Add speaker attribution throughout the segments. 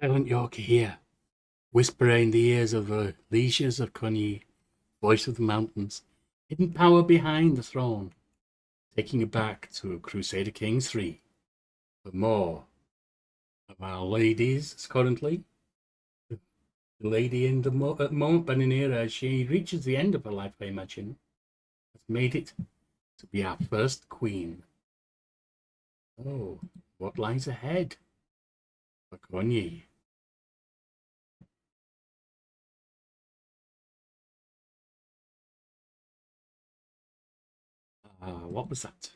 Speaker 1: Silent Yorkie here, whispering in the ears of the lieges of Cho'nyi, voice of the mountains, hidden power behind the throne, taking you back to Crusader Kings III for more of our ladies currently. The lady at the moment, Benanira, as she reaches the end of her life, I imagine, has made it to be our first queen. Oh, what lies ahead for Cho'nyi? What was that?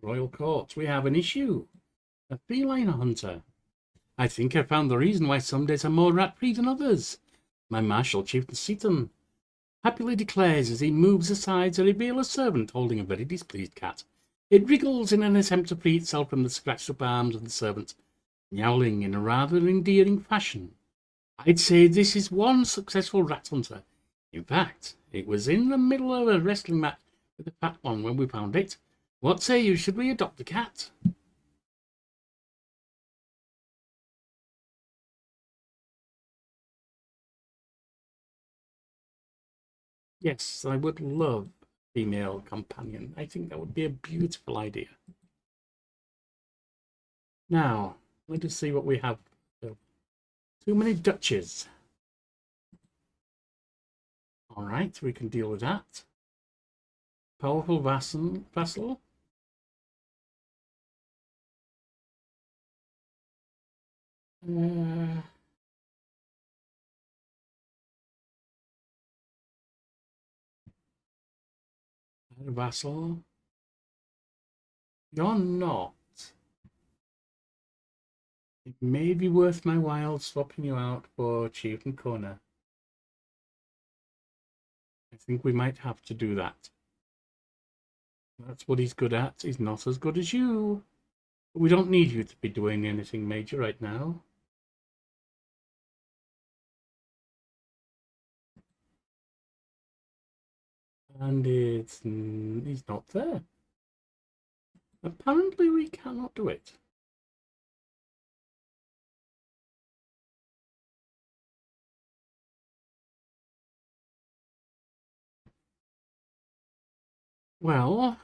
Speaker 1: Royal Court. We have an issue. A feline hunter. I think I found the reason why some days are more rat-free than others. My martial chieftain Seaton happily declares as he moves aside to reveal a servant holding a very displeased cat. It wriggles in an attempt to free itself from the scratched-up arms of the servant, meowling in a rather endearing fashion. I'd say this is one successful rat hunter. In fact, it was in the middle of a wrestling match with a fat one when we found it. What say you, should we adopt the cat? Yes, I would love a female companion. I think that would be a beautiful idea. Now, let us see what we have. Too many duchies. All right, we can deal with that. Powerful vassal. Uh, vassal. You're not. It may be worth my while swapping you out for Chieftain Corner. I think we might have to do that. That's what he's good at. He's not as good as you. But we don't need you to be doing anything major right now. And he's not there. Apparently we cannot do it. Well,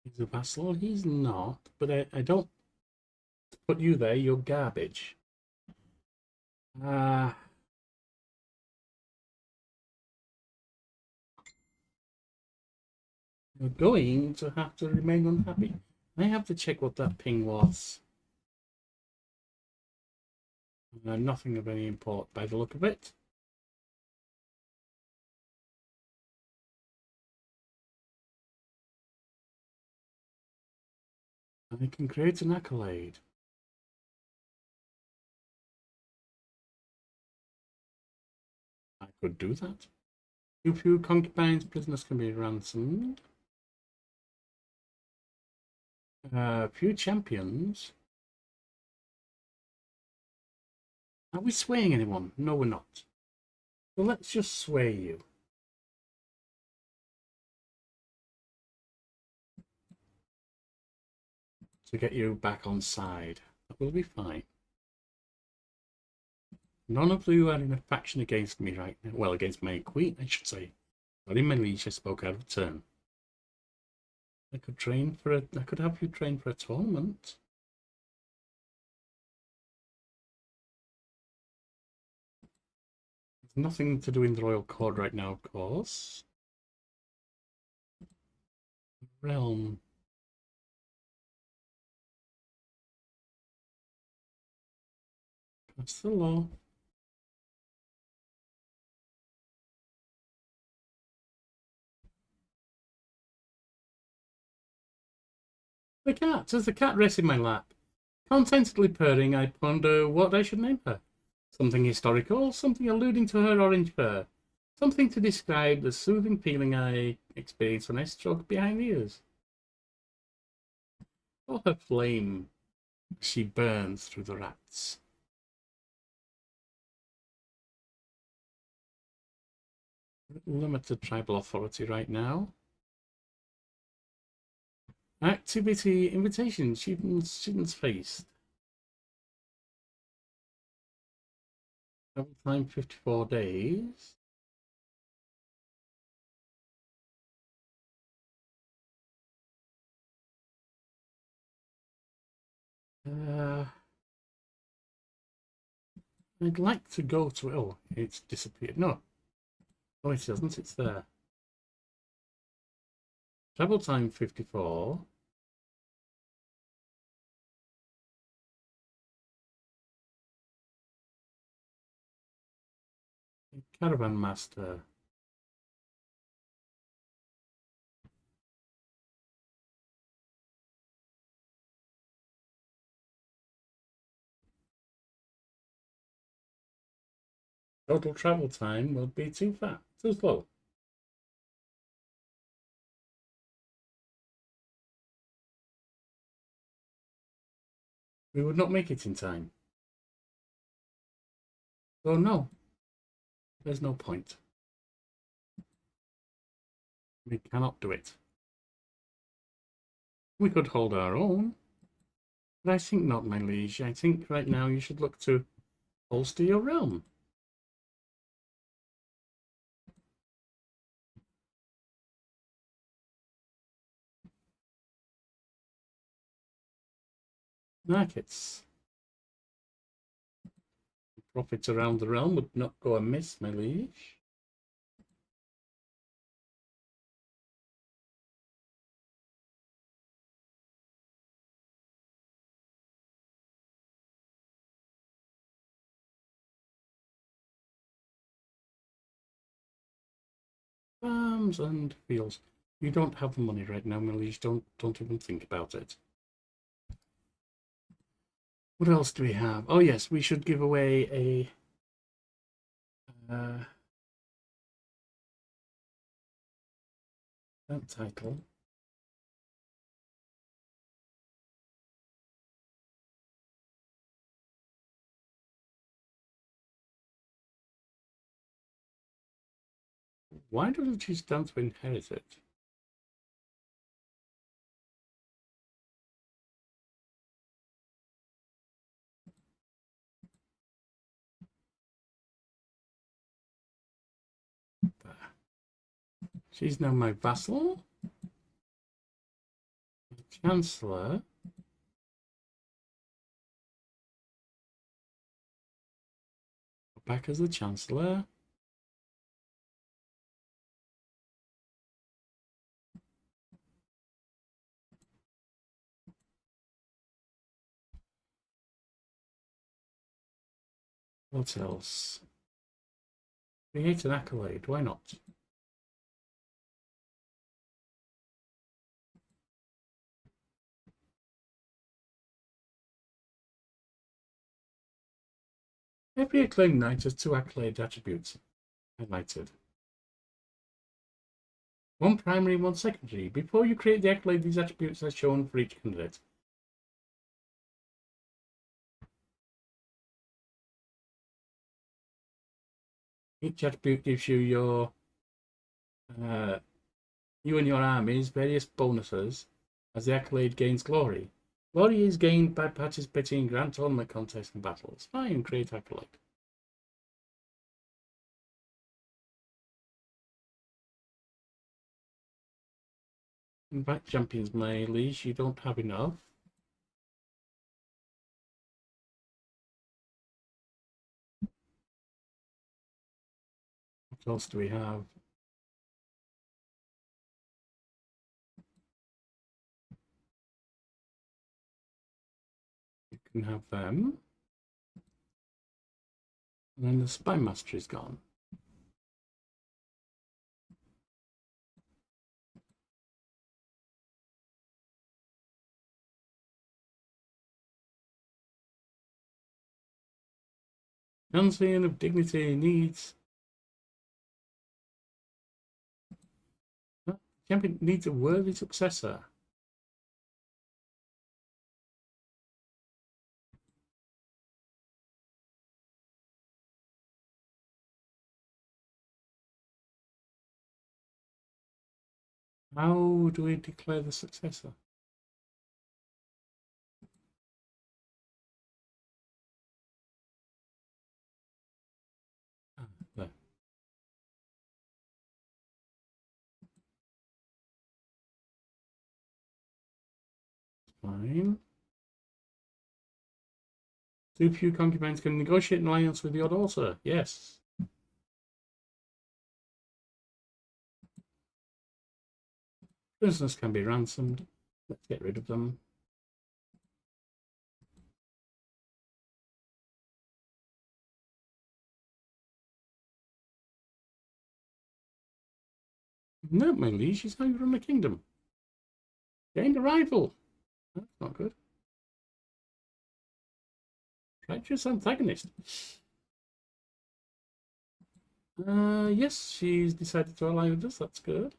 Speaker 1: he's a vassal. He's not. But I don't put you there. You're garbage. Uh, you're going to have to remain unhappy. I have to check what that ping was. Nothing of any import by the look of it. And I can create an accolade. I could do that. Too few concubines, prisoners can be ransomed. Few champions. Are we swaying anyone? No, we're not. So let's just sway you. To get you back on side. That will be fine. None of you are in a faction against me right now. Well, against my queen, I should say. Sorry, my liege, I spoke out of turn. I could have you train for a tournament. There's nothing to do in the royal court right now, of course. Realm. That's the law. The cat. As the cat rests in my lap, contentedly purring, I ponder what I should name her. Something historical, something alluding to her orange fur, something to describe the soothing feeling I experience when I stroke behind the ears. Or her flame, she burns through the rats. Limited tribal authority right now. Activity invitation. Students faced. Travel time 54 days. Uh, I'd like to go to. Oh, it's disappeared. No. Oh, it doesn't. It's there. Travel time 54. Caravan master. Total travel time will be too fast, too slow. We would not make it in time. Oh no, there's no point. We cannot do it. We could hold our own, but I think not, my liege. I think right now you should look to bolster your realm. Markets. Profits around the realm would not go amiss, my liege. Farms and fields. You don't have the money right now, my liege. Don't even think about it. What else do we have? Oh yes, we should give away a that title. Why doesn't she stand to inherit it? There. She's now my vassal. Chancellor. Back as the Chancellor. What else? Create an accolade. Why not? Every acclaimed knight has 2 accolade attributes highlighted. One primary, one secondary. Before you create the accolade, these attributes are shown for each candidate. Each attribute gives you you and your armies various bonuses as the accolade gains glory. Glory is gained by participating in grand tournament contests and battles. Fine, create accolade. Invite champions, my liege. You don't have enough. What else do we have? You can have them. And then the spy master is gone. Champion of dignity needs. Champion needs a worthy successor. How do we declare the successor? fine. Too few concubines can negotiate an alliance with your daughter. Yes. Prisoners can be ransomed. Let's get rid of them. No, my liege, she's going from the kingdom. Gained a rival. That's not good. Treacherous antagonist. Yes, she's decided to ally with us. That's good.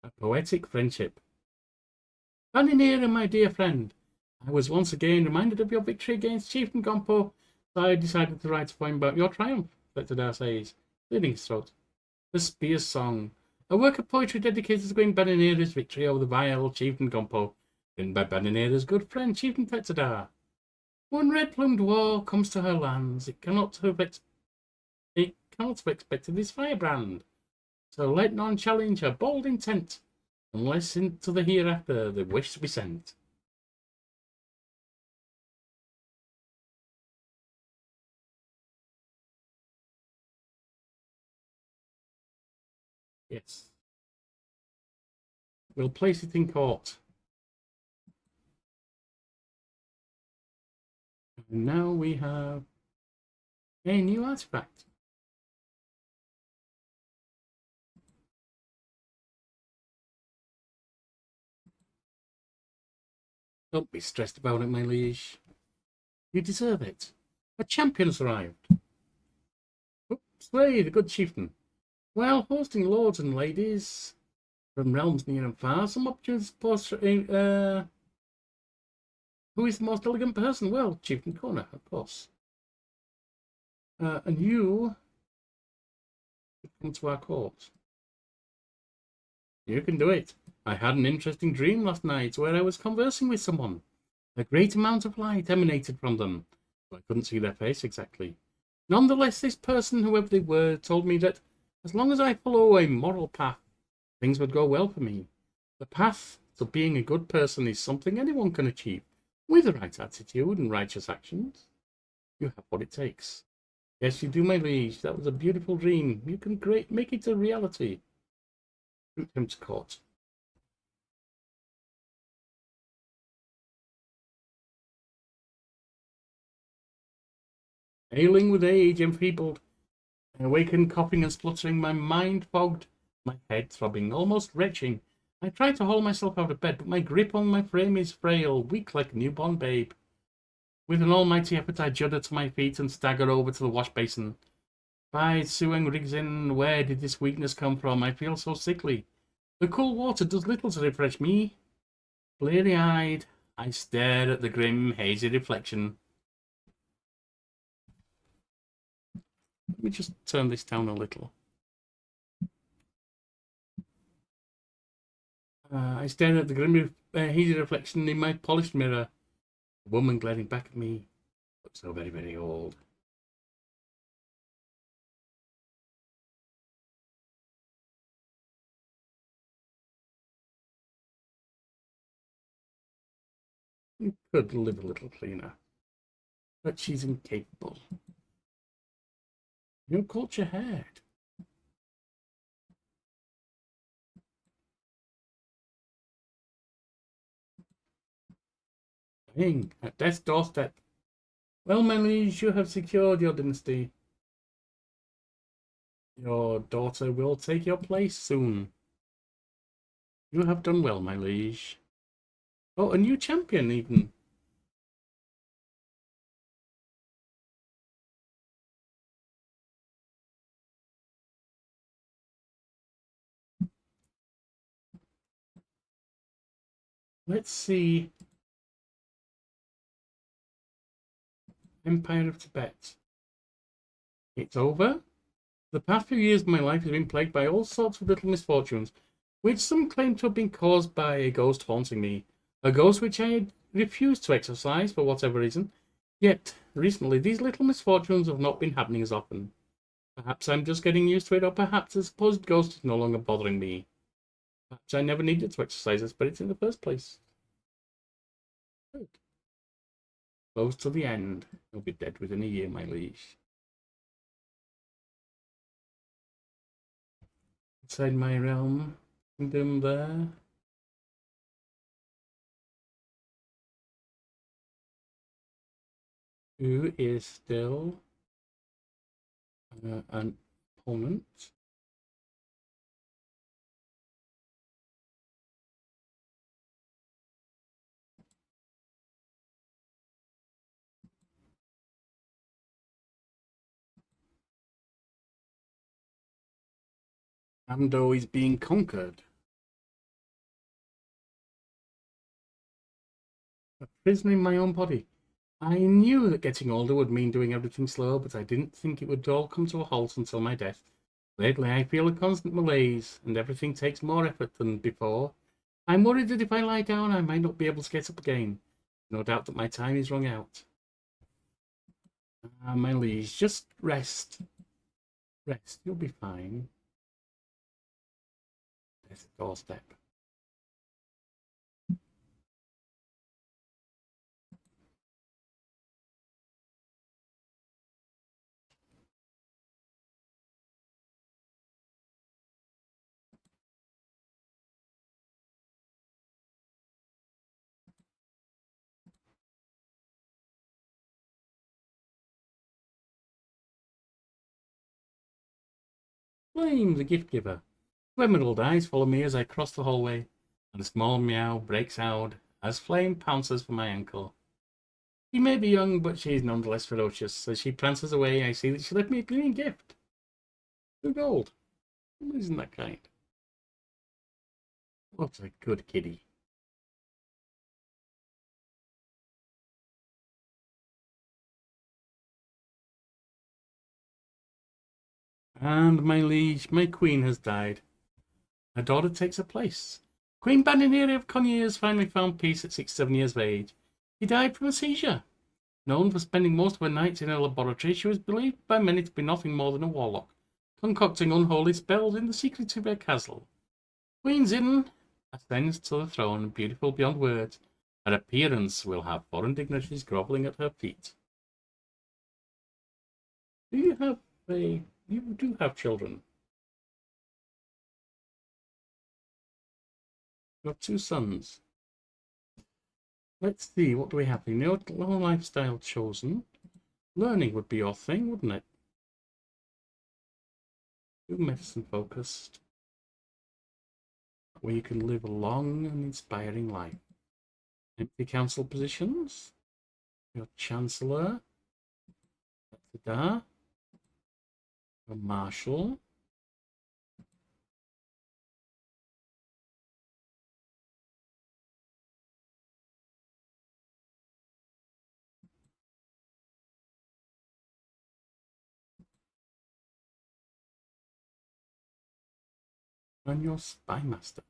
Speaker 1: A poetic friendship. Paninira, my dear friend, I was once again reminded of your victory against Chieftain Gompo, so I decided to write a poem about your triumph, Spectre says, clearing his throat. The Spear Song, a work of poetry dedicated to Queen Paninira's victory over the vile Chieftain Gompo, written by Paninira's good friend, Chieftain Tetsadar. When red-plumed war comes to her lands, it cannot have expected this firebrand. So let none challenge her bold intent, unless into the hereafter the wish to be sent. Yes. We'll place it in court. And now we have a new artifact. Don't be stressed about it, my liege. You deserve it. A champion's arrived. Oops, hey, the good chieftain. While hosting lords and ladies from realms near and far, some opportunities post who is the most elegant person? Well, Chieftain Kona, of course. And you come to our court. You can do it. I had an interesting dream last night where I was conversing with someone. A great amount of light emanated from them. I couldn't see their face exactly. Nonetheless, this person, whoever they were, told me that as long as I follow a moral path, things would go well for me. The path to being a good person is something anyone can achieve, with the right attitude and righteous actions. You have what it takes. Yes, you do, my liege. That was a beautiful dream. You can make it a reality. Root him to court. Ailing with age, enfeebled, I awakened coughing and spluttering, my mind fogged, my head throbbing, almost retching. I try to haul myself out of bed, but my grip on my frame is frail, weak like a newborn babe. With an almighty effort, I judder to my feet and stagger over to the wash basin. By Suang Rigzin, where did this weakness come from? I feel so sickly. The cool water does little to refresh me. Bleary-eyed, I stare at the grim, hazy reflection. Let me just turn this down a little. I stare at the grim, hazy reflection in my polished mirror. The woman glaring back at me looks so very, very old. You could live a little cleaner, but she's incapable. No culture head. Dying at death's doorstep. Well, my liege, you have secured your dynasty. Your daughter will take your place soon. You have done well, my liege. Oh, a new champion, even. Let's see. Empire of Tibet. It's over. The past few years of my life has been plagued by all sorts of little misfortunes, which some claim to have been caused by a ghost haunting me. A ghost which I had refused to exorcise for whatever reason. Yet, recently, these little misfortunes have not been happening as often. Perhaps I'm just getting used to it, or perhaps the supposed ghost is no longer bothering me. Perhaps I never needed to exercise the spirits in the first place. Good. Close to the end. You'll be dead within a year, my liege. Inside my realm, kingdom there. Who is still an opponent? Amdo is being conquered. A prisoner in my own body. I knew that getting older would mean doing everything slow, but I didn't think it would all come to a halt until my death. Lately, I feel a constant malaise, and everything takes more effort than before. I'm worried that if I lie down, I might not be able to get up again. No doubt that my time is run out. My liege, just rest. Rest, you'll be fine. Death's doorstep. Flame, the gift giver. Two emerald eyes follow me as I cross the hallway, and a small meow breaks out as Flame pounces for my ankle. She may be young, but she is nonetheless ferocious. As she prances away, I see that she left me a gleaming gift. 2 gold. Isn't that kind? What a good kitty. And my liege, my queen has died. Her daughter takes her place. Queen Bandineri of Cho'nyi has finally found peace at 67 years of age. She died from a seizure. Known for spending most of her nights in her laboratory, she was believed by many to be nothing more than a warlock, concocting unholy spells in the secrets of her castle. Queen Zin ascends to the throne, beautiful beyond words. Her appearance will have foreign dignitaries grovelling at her feet. Do you have a... You do have children. You have 2 sons. Let's see, what do we have? No lifestyle chosen. Learning would be your thing, wouldn't it? Too medicine focused. Where you can live a long and inspiring life. Empty council positions. Your chancellor. Your marshal. And your spy master.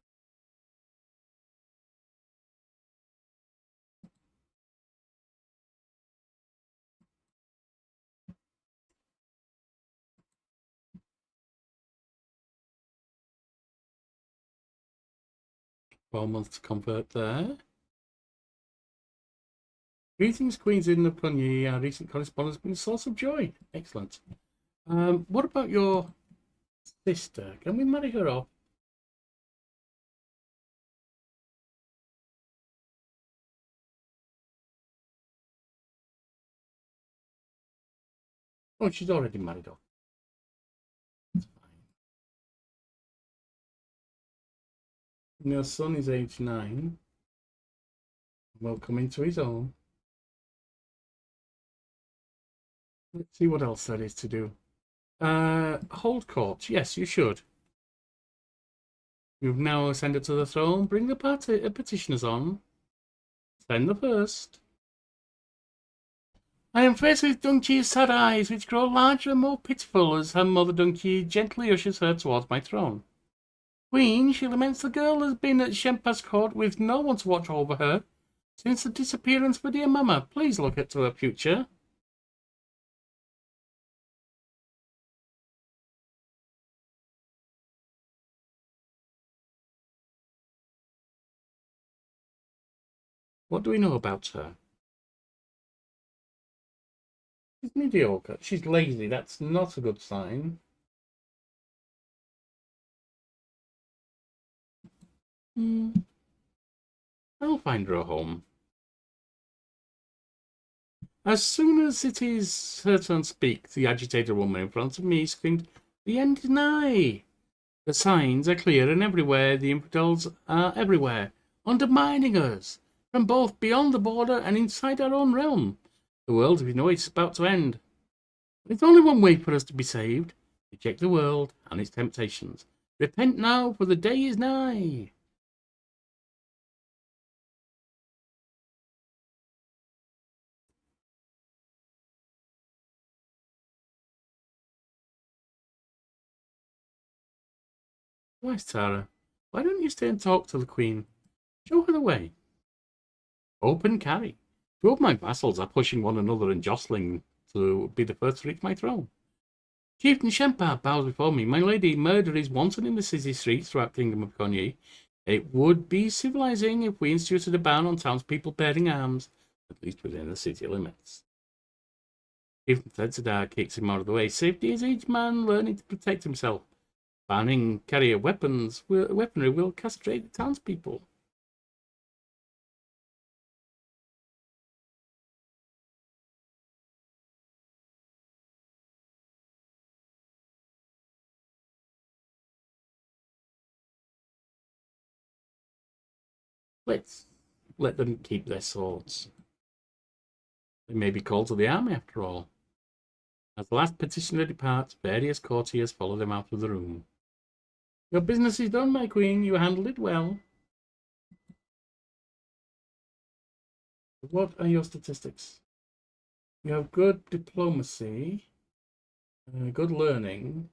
Speaker 1: Well, months to convert there. Greetings, Queens in the Cho'nyi. Our recent correspondence has been a source of joy. Excellent. What about your sister? Can we marry her off? Oh, she's already married off. That's fine. And your son is age 9. Will come into his own. Let's see what else there is to do. Hold court. Yes, you should. You've now ascended to the throne. Bring the petitioners on. Send the first. I am faced with Dunqi's sad eyes, which grow larger and more pitiful as her mother Dunqi gently ushers her towards my throne. Queen, she laments the girl has been at Shempa's court with no one to watch over her since the disappearance of her dear mamma. Please look to her future. What do we know about her? She's mediocre. She's lazy. That's not a good sign. Hmm. I'll find her a home. As soon as it is her turn to speak, the agitated woman in front of me screamed, "The end is nigh! The signs are clear and everywhere. The infidels are everywhere, undermining us, from both beyond the border and inside our own realm. The world, as we know it, is about to end. There's only one way for us to be saved. Reject the world and its temptations. Repent now, for the day is nigh." Why, Tara, why don't you stay and talk to the Queen? Show her the way. Open carry. Two of my vassals are pushing one another and jostling to be the first to reach my throne. Chieftain Shempar bows before me. My lady, murder is wanton in the city streets throughout the kingdom of Cho'nyi. It would be civilizing if we instituted a ban on townspeople bearing arms, at least within the city limits. Chieftain Tedzadar kicks him out of the way. Safety is each man learning to protect himself. Banning carrier weaponry will castrate the townspeople. Let's let them keep their swords. They may be called to the army after all. As the last petitioner departs, various courtiers follow them out of the room. Your business is done, my queen. You handled it well. What are your statistics? You have good diplomacy, good learning.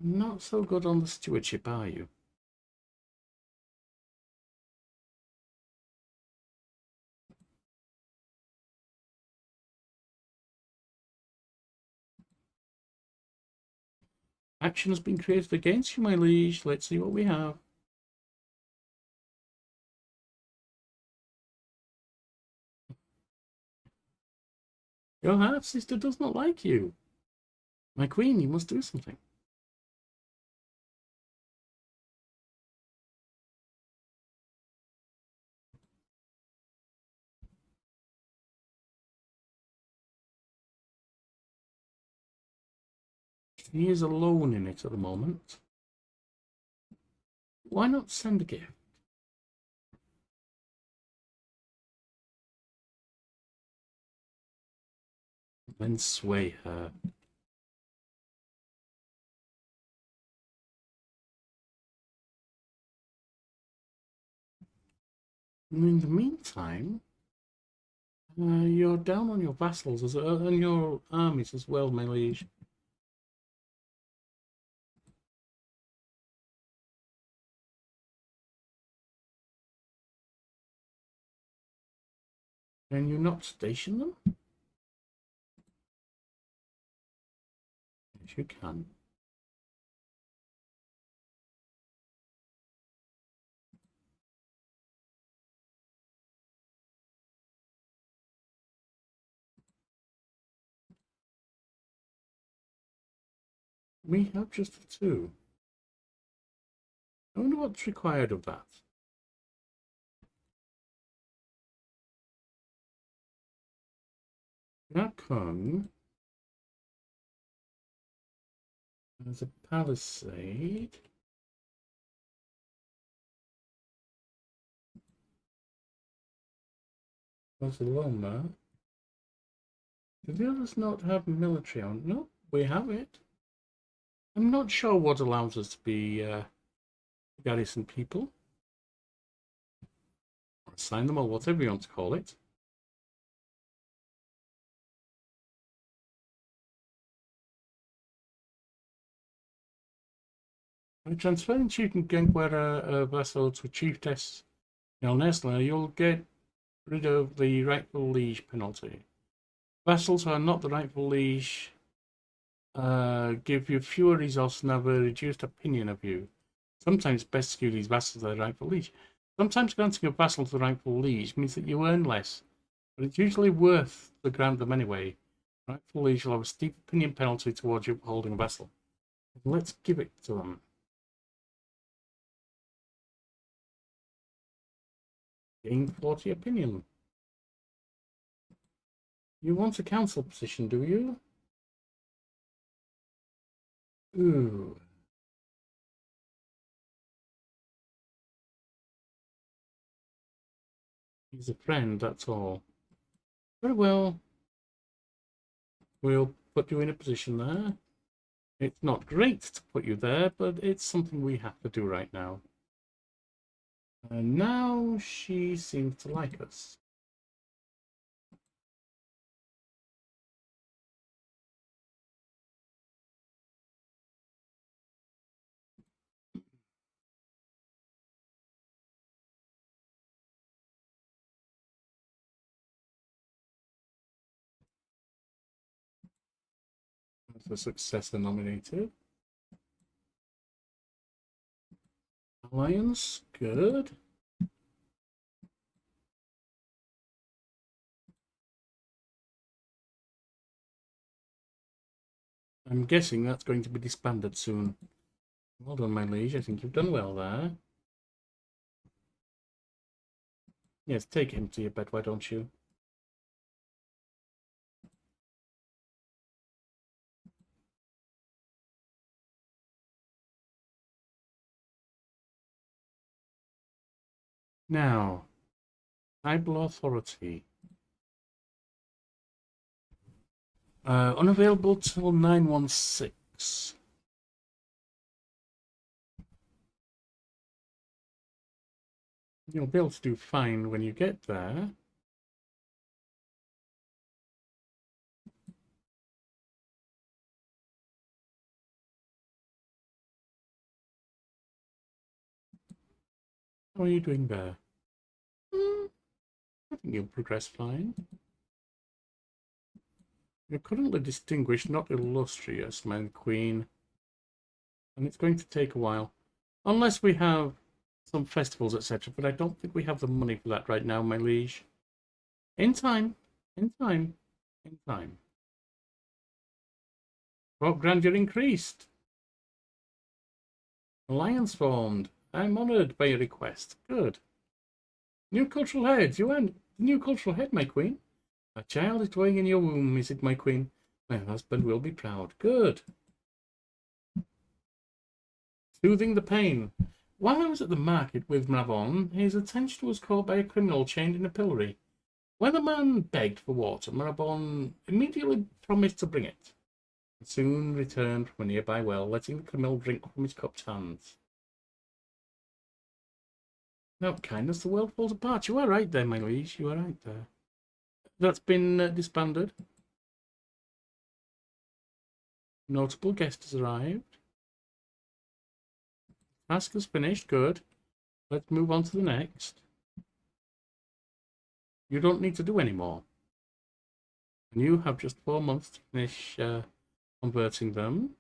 Speaker 1: Not so good on the stewardship, are you? Action has been created against you, my liege. Let's see what we have. Your half-sister does not like you. My queen, you must do something. He is alone in it at the moment. Why not send a gift? Then sway her. In the meantime, you're down on your vassals and your armies as well, my liege. Can you not station them? Yes, you can. We have just the two. I wonder what's required of that. That Kung has a palisade. Barcelona. Do the others not have military on? No, we have it. I'm not sure what allows us to be garrison people. Or assign them, or whatever you want to call it. By transferring Chief Genguera vassal to Chiefess Nesla, you'll get rid of the rightful liege penalty. Vassals who are not the rightful liege give you fewer resources and have a reduced opinion of you. Sometimes best to give these vassals their rightful liege. Sometimes granting a vassal to the rightful liege means that you earn less, but it's usually worth to grant them anyway. Rightful liege will have a steep opinion penalty towards you holding a vassal. Let's give it to them. Gain 40 opinion. You want a council position, do you? Ooh. He's a friend, that's all. Very well. We'll put you in a position there. It's not great to put you there, but it's something we have to do right now. And now she seems to like us. That's a successor nominated. Alliance, good. I'm guessing that's going to be disbanded soon. Well done, my liege. I think you've done well there. Yes, take him to your bed, why don't you? Now, tribal authority. Unavailable till 916. You'll be able to do fine when you get there. How are you doing there? I think you'll progress fine. You're currently distinguished, not illustrious, my queen. And it's going to take a while. Unless we have some festivals, etc. But I don't think we have the money for that right now, my liege. In time. In time. In time. Court grandeur increased. Alliance formed. I'm honoured by your request. Good. New cultural heads. You earned the new cultural head, my queen. A child is growing in your womb, is it, my queen? My husband will be proud. Good. Soothing the pain. While I was at the market with Mravon, his attention was caught by a criminal chained in a pillory. When the man begged for water, Mravon immediately promised to bring it, and soon returned from a nearby well, letting the criminal drink from his cupped hands. Without kindness, the world falls apart. You are right there, my liege. You are right there. That's been disbanded. Notable guest has arrived. Task is finished. Good. Let's move on to the next. You don't need to do any more. And you have just 4 months to finish converting them.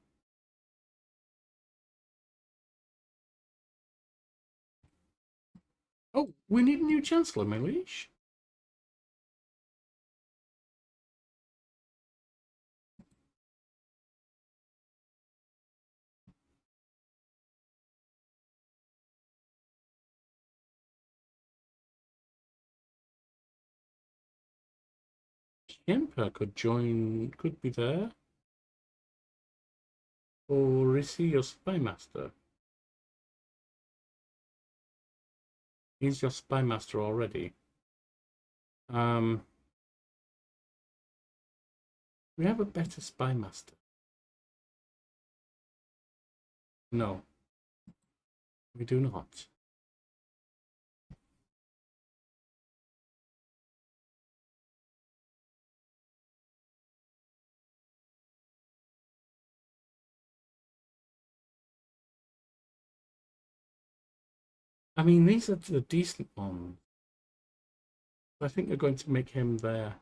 Speaker 1: Oh, we need a new chancellor, my liege. Emperor could join, could be there. Or is he your spy master? He's your spy master already. We have a better spy master. No, we do not. I mean, these are the decent ones. I think they're going to make him there.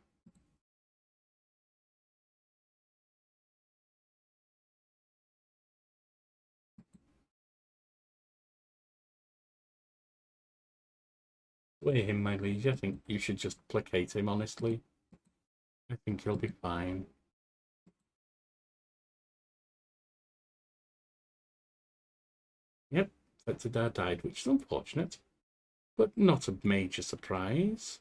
Speaker 1: Slay him, my liege. I think you should just placate him, honestly. I think he'll be fine. Yep, Fetidar died, which is unfortunate, but not a major surprise.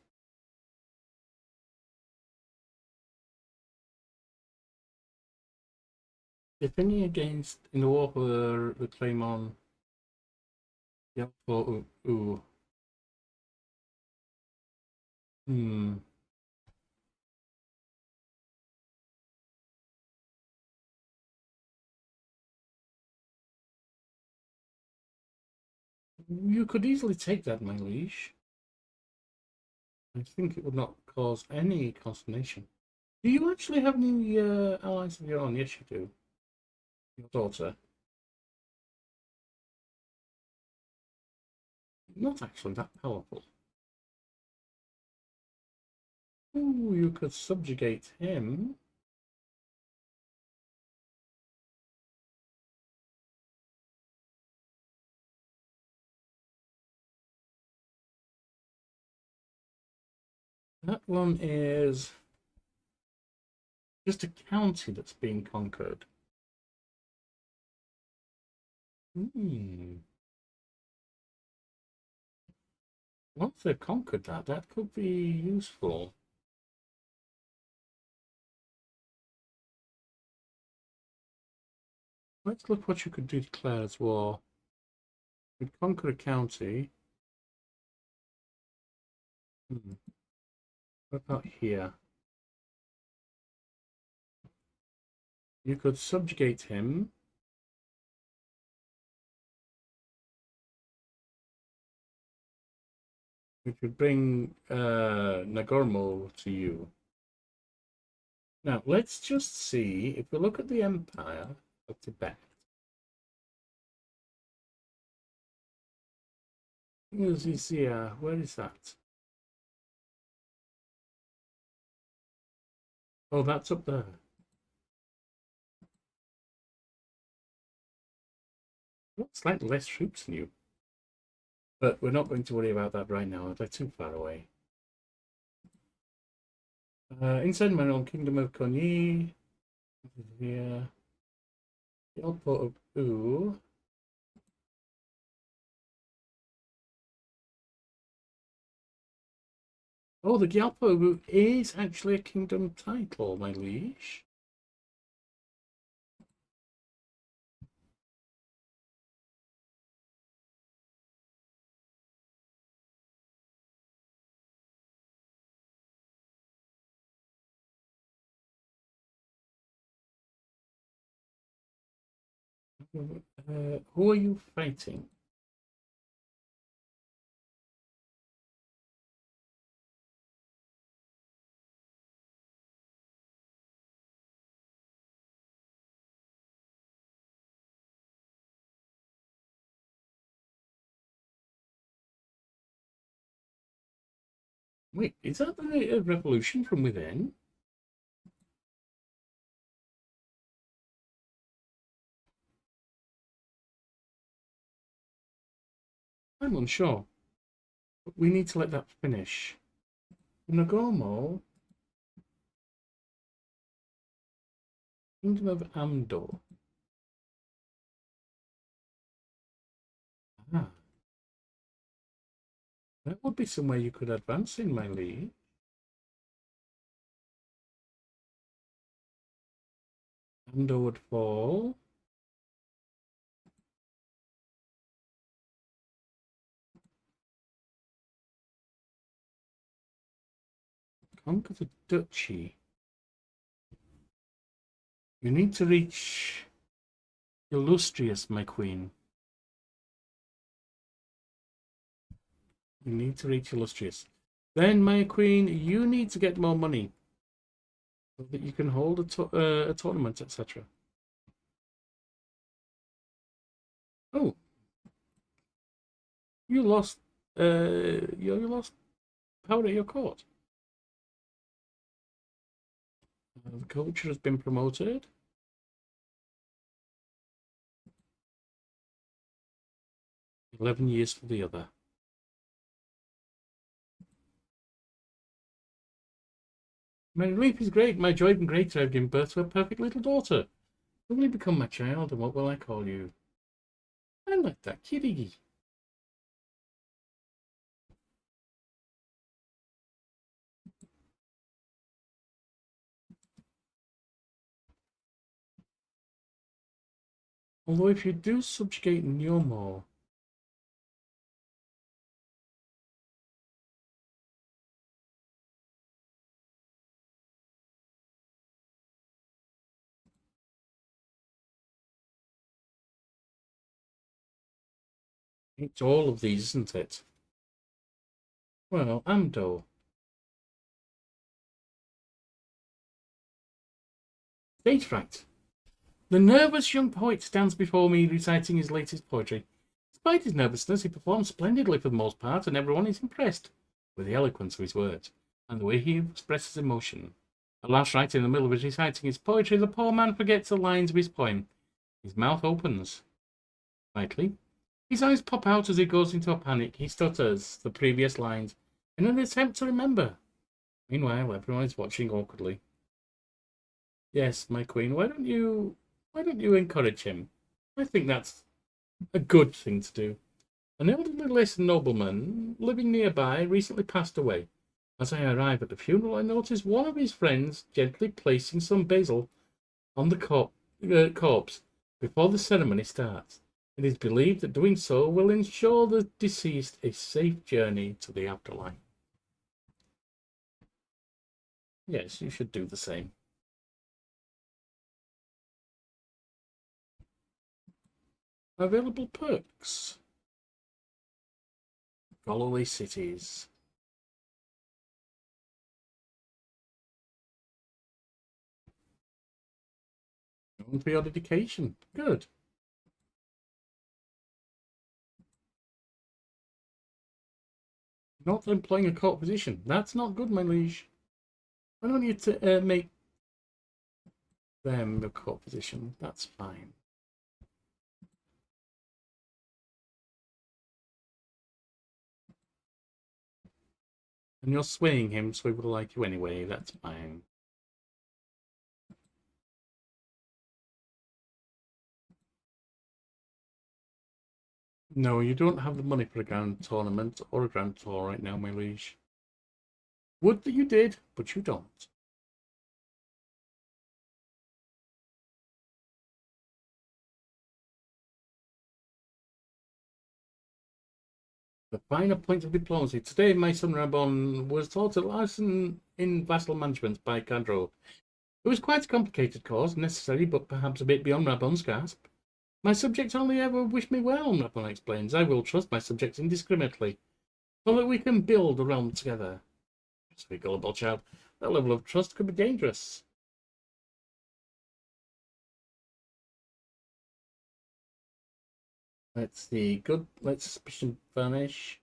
Speaker 1: Defending against in the war for the claim on. Yep, for ooh. Hmm. You could easily take that, my liege. I think it would not cause any consternation. Do you actually have any allies of your own? Yes, you do. Your daughter. Not actually that powerful. Ooh, you could subjugate him. That one is just a county that's being conquered. Hmm. Once they've conquered that, that could be useful. Let's look what you could do to declare as war. You'd conquer a county. Hmm. What about here? You could subjugate him. We could bring Nagormo to you. Now, let's just see if we look at the Empire of Tibet. Where is that? Oh, that's up there. Slightly less troops than you. But we're not going to worry about that right now. They're too far away. Inside my own kingdom of Cho'nyi. Here. The output of Ooh. Oh, the Gyalpo is actually a kingdom title, my liege. Who are you fighting? Wait, is that a revolution from within? I'm unsure. But we need to let that finish. Nagomo, Kingdom of Amdor. Ah, that would be somewhere you could advance in, my liege. Amdor would fall. Conquer the duchy. You need to reach Illustrious, my queen. You need to reach Illustrious. Then, my queen, you need to get more money so that you can hold a tournament, etc. Oh, you lost. You lost power at your court. The culture has been promoted. 11 years for the other. My relief is great. My joy even greater. I've given birth to a perfect little daughter. Who will you become, my child, and what will I call you? I like that, kitty. Although if you do subjugate Nyomo, it's all of these, isn't it? Well, Amdo. Stage fright. The nervous young poet stands before me reciting his latest poetry. Despite his nervousness, he performs splendidly for the most part, and everyone is impressed with the eloquence of his words and the way he expresses emotion. At last, right in the middle of his reciting his poetry, the poor man forgets the lines of his poem. His mouth opens slightly. His eyes pop out as he goes into a panic. He stutters the previous lines in an attempt to remember. Meanwhile, everyone is watching awkwardly. Yes, my queen, why don't you encourage him? I think that's a good thing to do. An elderly nobleman living nearby recently passed away. As I arrive at the funeral, I notice one of his friends gently placing some basil on the corpse before the ceremony starts. It is believed that doing so will ensure the deceased a safe journey to the afterlife. Yes, you should do the same. Available perks. Scholarly cities. Known for your dedication. Good. Not employing a court position. That's not good, my liege. Why don't you make them the court position? That's fine. And you're swaying him, so he will like you anyway. That's fine. No, you don't have the money for a grand tournament or a grand tour right now, my liege. Would that you did, but you don't. The finer points of diplomacy. Today, my son Rabon was taught a lesson in vassal management by Cadro. It was quite a complicated course, necessary, but perhaps a bit beyond Rabon's grasp. My subjects only ever wish me well, Rabon explains. I will trust my subjects indiscriminately, so that we can build a realm together. Sweet gullible child, that level of trust could be dangerous. Let's see. Good. Let suspicion vanish.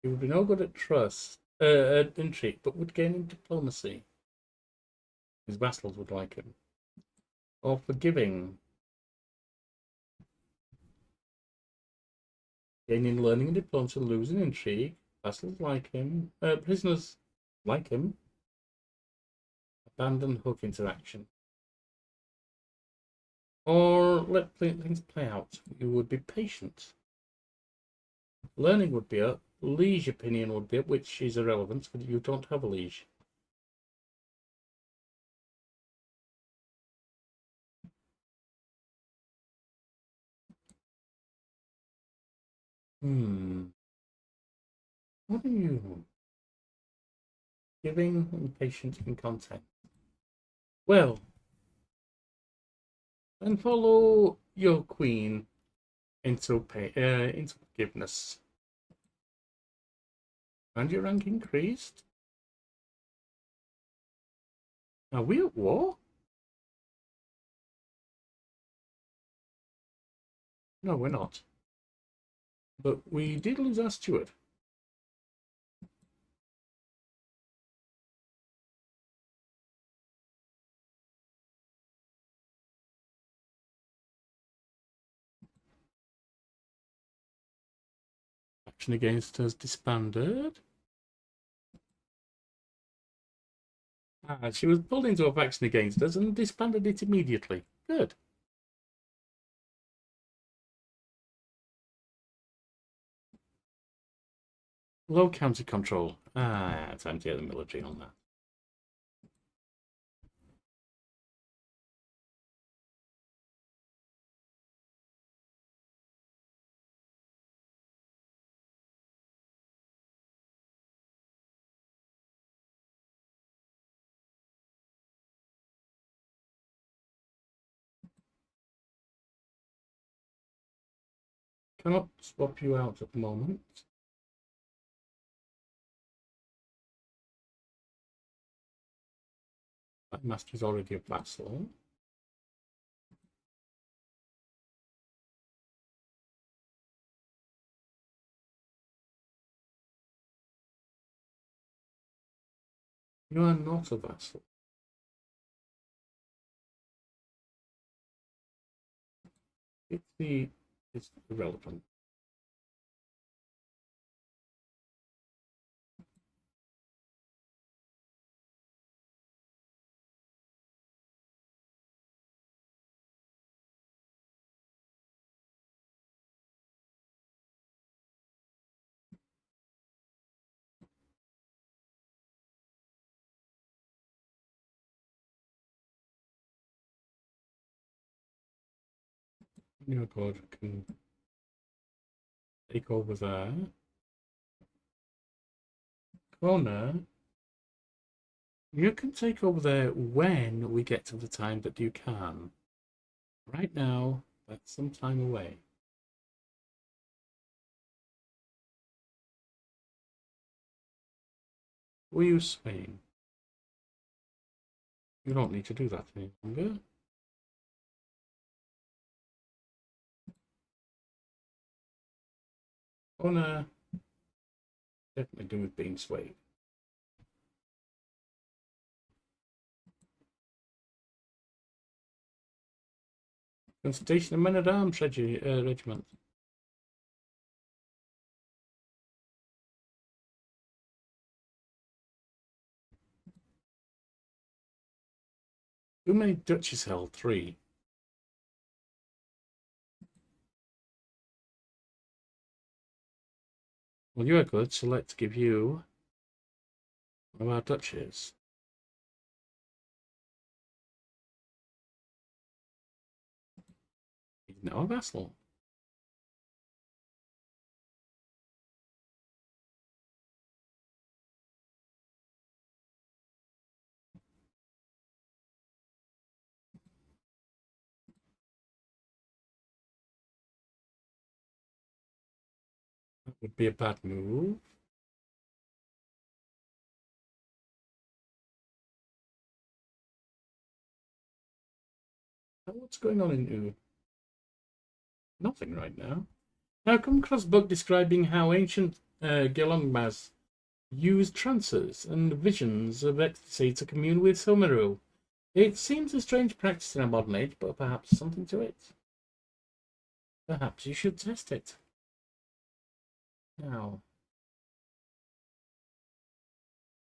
Speaker 1: He would be no good at trust, at intrigue, but would gain in diplomacy. His vassals would like him. Or forgiving. Gaining learning and diplomacy, losing intrigue. Vassals like him. Prisoners like him. Abandon hook interaction. Or let things play out. You would be patient. Learning would be up. Liege opinion would be up, which is irrelevant because you don't have a liege. What are you? Giving and patient and content. Well, then follow your queen into forgiveness. And your rank increased. Are we at war? No, we're not. But we did lose our steward. Action against us disbanded. Ah, she was pulled into a faction against us and disbanded it immediately. Good. Low counter control. Ah, time to get the military on that. Cannot swap you out at the moment. My master's already a vassal. You are not a vassal. It's irrelevant. Your god can take over there. Corner. You can take over there when we get to the time that you can. Right now, that's some time away. Were you saying? You don't need to do that any longer. Corner. Definitely do with being swayed. Consultation of Men-at-Arms Regiment. Too many duchies held? 3. Well, you are good, so let's give you one of our duchies. He's now a vassal. That would be a bad move. What's going on in U? Nothing right now. Now, come across a book describing how ancient Gelongmas used trances and visions of ecstasy to commune with Someru. It seems a strange practice in our modern age, but perhaps something to it. Perhaps you should test it. Now,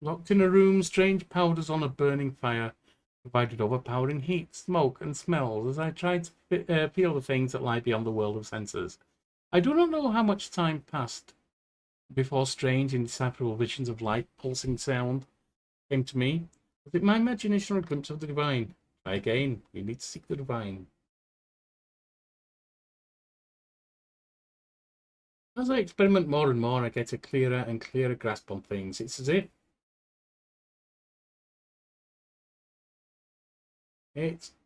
Speaker 1: locked in a room, strange powders on a burning fire provided overpowering heat, smoke, and smells as I tried to feel the things that lie beyond the world of senses. I do not know how much time passed before strange, indecipherable visions of light, pulsing sound came to me. Was it my imagination or a glimpse of the divine? Try again. You need to seek the divine. As I experiment more and more, I get a clearer and clearer grasp on things. It's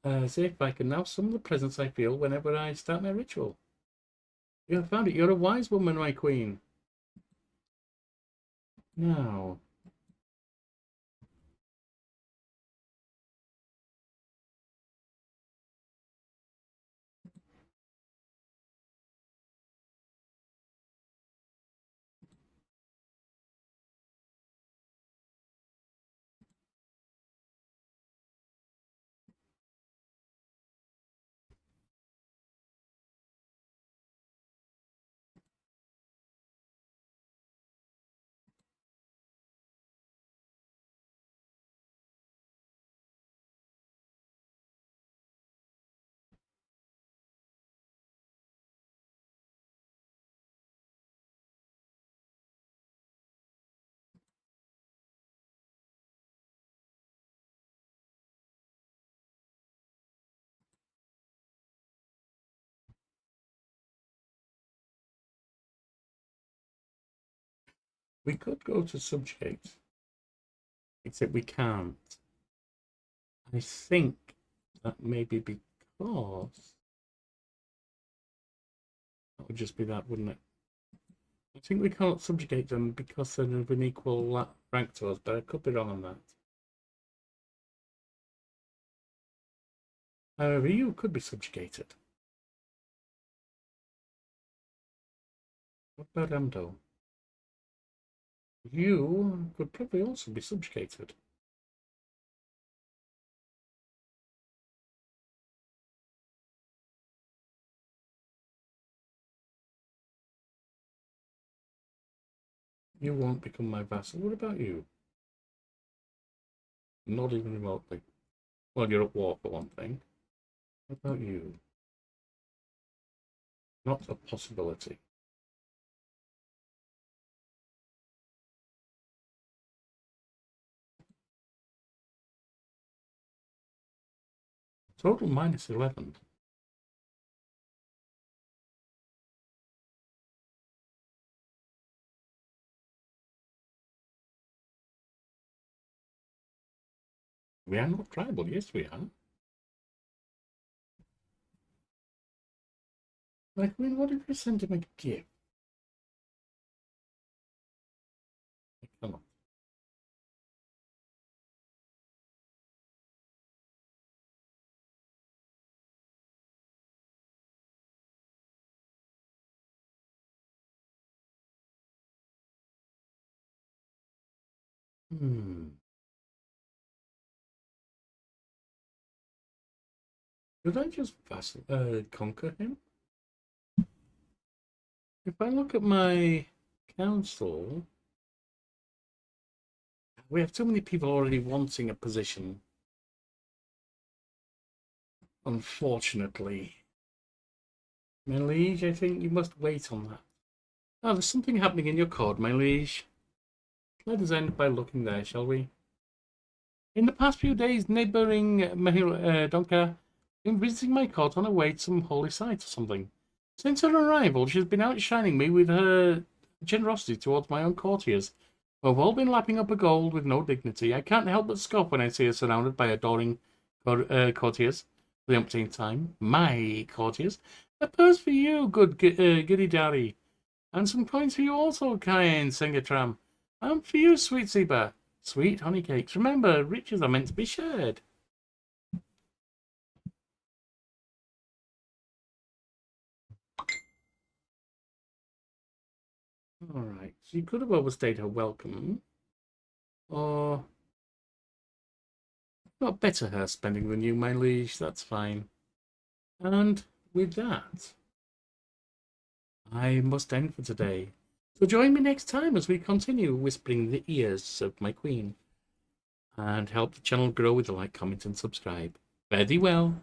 Speaker 1: as if I can now summon the presence I feel whenever I start my ritual. You have found it. You're a wise woman, my queen. Now, We could go to subjugate, except we can't. I think that may be because that would just be that, wouldn't it? I think we can't subjugate them because they're of an equal rank to us, but I could be wrong on that. However, you could be subjugated. What about Amdo? You could probably also be subjugated. You won't become my vassal. What about you? Not even remotely. Well, you're at war for one thing. What about you? Not a possibility. Total minus 11. We are not tribal. Yes, we are. Like, I mean, what if we send him a gift? I cannot. Hmm. Could I just conquer him? If I look at my council, we have too many people already wanting a position. Unfortunately. My liege, I think you must wait on that. Oh, there's something happening in your court, my liege. Let us end by looking there, shall we? In the past few days, neighbouring Donka been visiting my court on her way to some holy site or something. Since her arrival, she's been outshining me with her generosity towards my own courtiers, who have all been lapping up her gold with no dignity. I can't help but scoff when I see her surrounded by adoring courtiers for the umpteenth time. My courtiers. A purse for you, good goody daddy. And some coins for you also, kind Sengatram. And for you, sweet Zeba. Sweet honey cakes. Remember, riches are meant to be shared. All right. So you could have overstayed her welcome, or got better hair spending than you, my liege. That's fine. And with that, I must end for today. So join me next time as we continue whispering the ears of my queen, and help the channel grow with a like, comment, and subscribe. Fare thee well.